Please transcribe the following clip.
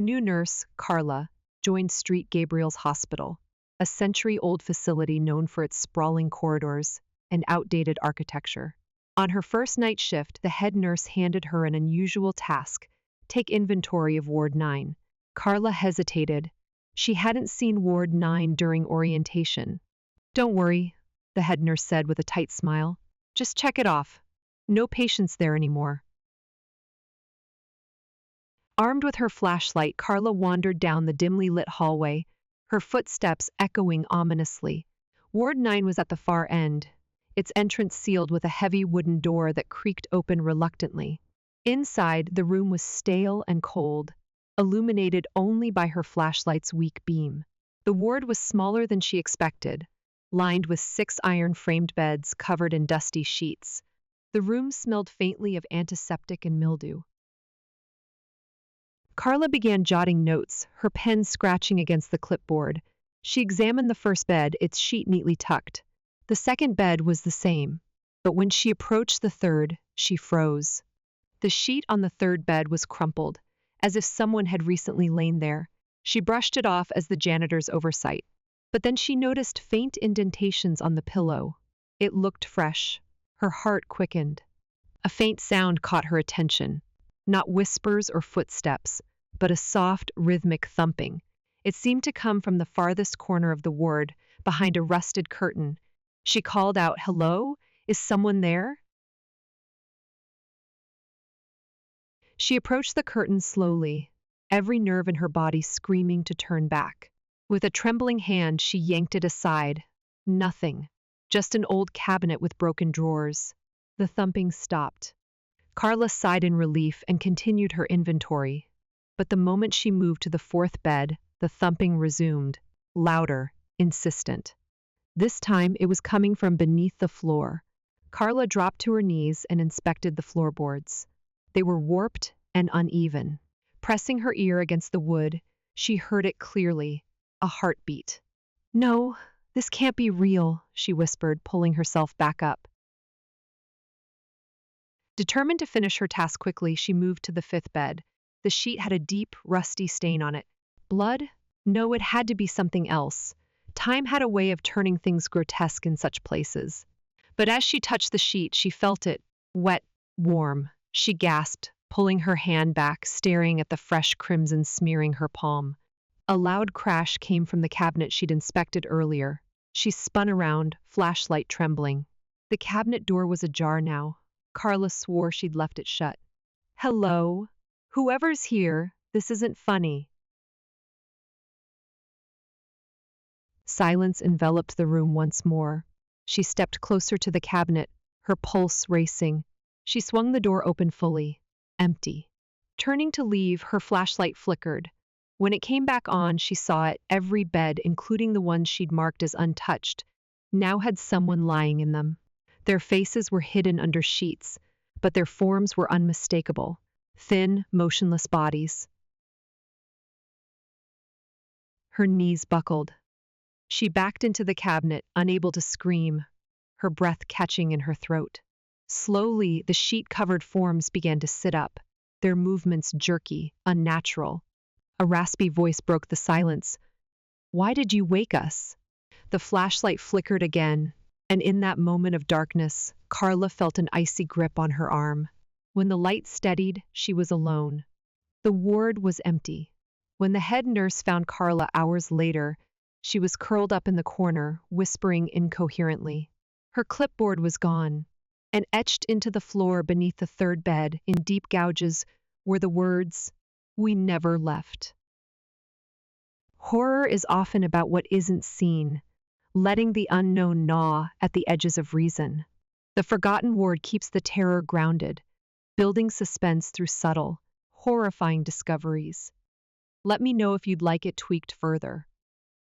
The new nurse, Carla, joined Street Gabriel's hospital, a century-old facility known for its sprawling corridors and outdated architecture. On her first night shift, the head nurse handed her an unusual task: take inventory of Ward 9. Carla hesitated. She hadn't seen Ward 9 during orientation. Don't worry, the head nurse said with a tight smile. Just check it off. No patients there anymore. Armed with her flashlight, Carla wandered down the dimly lit hallway, her footsteps echoing ominously. Ward 9 was at the far end, its entrance sealed with a heavy wooden door that creaked open reluctantly. Inside, the room was stale and cold, illuminated only by her flashlight's weak beam. The ward was smaller than she expected, lined with 6 iron-framed beds covered in dusty sheets. The room smelled faintly of antiseptic and mildew. Carla began jotting notes, her pen scratching against the clipboard. She examined the first bed, its sheet neatly tucked. The second bed was the same, but when she approached the third, she froze. The sheet on the third bed was crumpled, as if someone had recently lain there. She brushed it off as the janitor's oversight. But then she noticed faint indentations on the pillow. It looked fresh. Her heart quickened. A faint sound caught her attention. Not whispers or footsteps, but a soft, rhythmic thumping. It seemed to come from the farthest corner of the ward, behind a rusted curtain. She called out, "Hello? Is someone there?" She approached the curtain slowly, every nerve in her body screaming to turn back. With a trembling hand, she yanked it aside. Nothing. Just an old cabinet with broken drawers. The thumping stopped. Carla sighed in relief and continued her inventory. But the moment she moved to the fourth bed, the thumping resumed, louder, insistent. This time it was coming from beneath the floor. Carla dropped to her knees and inspected the floorboards. They were warped and uneven. Pressing her ear against the wood, she heard it clearly, a heartbeat. "No, this can't be real," she whispered, pulling herself back up. Determined to finish her task quickly, she moved to the fifth bed. The sheet had a deep, rusty stain on it. Blood? No, it had to be something else. Time had a way of turning things grotesque in such places. But as she touched the sheet, she felt it, wet, warm. She gasped, pulling her hand back, staring at the fresh crimson smearing her palm. A loud crash came from the cabinet she'd inspected earlier. She spun around, flashlight trembling. The cabinet door was ajar now. Carla swore she'd left it shut. "Hello? Whoever's here, this isn't funny." Silence enveloped the room once more. She stepped closer to the cabinet, her pulse racing. She swung the door open fully. Empty. Turning to leave, her flashlight flickered. When it came back on, she saw it. Every bed, including the ones she'd marked as untouched, now had someone lying in them. Their faces were hidden under sheets, but their forms were unmistakable. Thin, motionless bodies. Her knees buckled. She backed into the cabinet, unable to scream, her breath catching in her throat. Slowly, the sheet-covered forms began to sit up, their movements jerky, unnatural. A raspy voice broke the silence. "Why did you wake us?" The flashlight flickered again, and in that moment of darkness, Carla felt an icy grip on her arm. When the light steadied, she was alone. The ward was empty. When the head nurse found Carla hours later, she was curled up in the corner, whispering incoherently. Her clipboard was gone, and etched into the floor beneath the third bed in deep gouges were the words, "We never left." Horror is often about what isn't seen, letting the unknown gnaw at the edges of reason. The forgotten ward keeps the terror grounded, building suspense through subtle, horrifying discoveries. Let me know if you'd like it tweaked further.